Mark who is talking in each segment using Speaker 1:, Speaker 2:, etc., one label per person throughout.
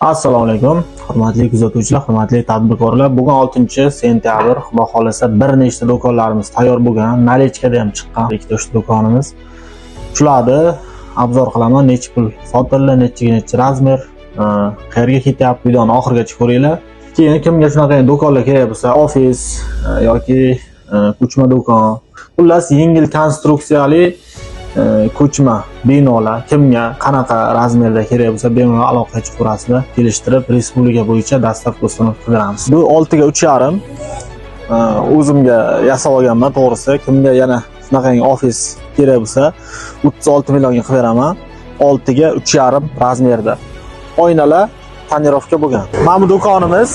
Speaker 1: Assalomu alaykum, hurmatli kuzatuvchilar, hurmatli tadbirkorlar. Bugun 6-sentyabr, xudo xolasa bir nechta do'konlarimiz tayyor bo'lgan. Nalichkada ham chiqqan ikkita do'konimiz. Shularni obzor qilaman, necha pul sotildi, necha razmer, qayerga ketyapti, videoni oxirigacha ko'ringlar. Keyin kimga shunaqa do'konlar kerak bo'lsa, ofis yoki ko'chma do'kon, xullas yengil konstruksiyali ko'chma binolar kimga qanaqa razmerda kerak bo'lsa bemalol aloqa chiqarasizlar, kelishtirib respublika bo'yicha dostavka uстановка qilamiz. Bu 6 ga 3,5 o'zimga yasab olganman, to'g'risi. Kimga yana shunaqangi ofis kerak bo'lsa 36 millionga qilib beraman. 6 ga 3,5 razmerda. Oynalar tonirovka bo'lgan. Mana bu do'konimiz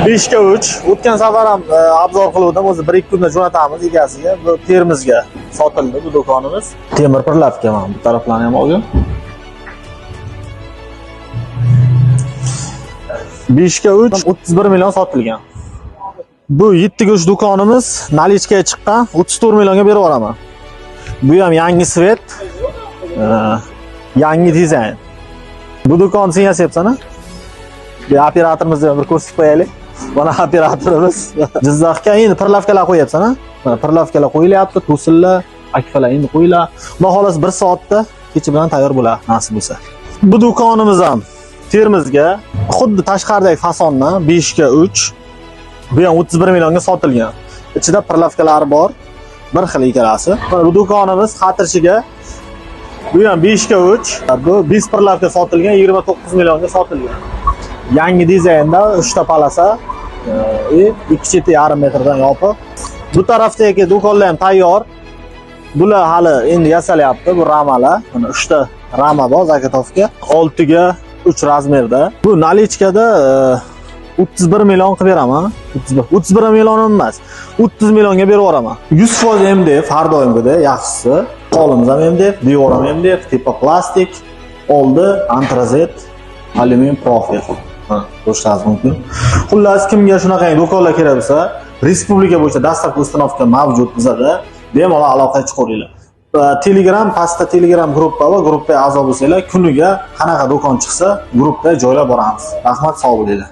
Speaker 1: 5 ga 3. O'tgan safar ham obzor qilgandim, o'zi 1-2 kunda jo'natamiz egasiga. Bu Termizga sotildi bu do'konimiz. Temir pirlavka mana bu taraflarni ham olgan. 5 ga 3 31 million sotilgan. Bu 7 ga 3 do'konimiz Nalichkaga chiqqan, 34 millionga berib yuboraman. Bu ham yangi svet, yangi dizayn. Bu do'konni sen yasayapsan-a? Bir operatorimizni bir ko'rsatib qo'yaylik. Mana operatorimiz Jizzaxga endi pirlavkalar qo'yapsan-a? Mana pirlavkalar qo'yilyapti, to'sinlar, akfalar endi qo'ylar. Xudo xolos 1 soatda kecha bilan tayyor bo'ladi, nasib bo'lsa. Bu do'konimiz ham Termizga xuddi tashqaridagi fasondan 5 ga 3. Bu ham 31 millionga sotilgan. Ichida pirlavkalar bor, bir xil ikkalasi. Mana bu do'konimiz Xatirchiga. Bu ham 5 ga 3. Bu 5 pirlavka sotilgan, 29 millionga sotilgan. Yangi dizaynda 3 ta palasa, 2,5 metrdan yopiq. Bu tarafdagi do'konlar ham tayyor. Bular hali endi yasalyapti, bu ramalar. Mana 3 ta rama bor zagotovka. 6 ga 3 razmerda. Bu Nalichkada 31 million qilib beraman. 31 million emas, 30 millionga berib yuboraman. 100% MDF har doimgidek yaxshisi. Qolimiz ham MDF, devor ham MDF, tipa plastik, oldi antrazit, alyumin profil. Ko'rishingiz mumkin. Xullas, kimga shunaqa do'konlar kerak bo'lsa, respublika bo'yicha dostavka uстановка mavjud bizada. Bemalol aloqa chiqaringlar. Telegram, pastda Telegram gruppa va gruppaga a'zo bo'lsanglar, kuniga qanaqa do'kon chiqsa, gruppaga joylab boramiz. Rahmat, sog' bo'linglar.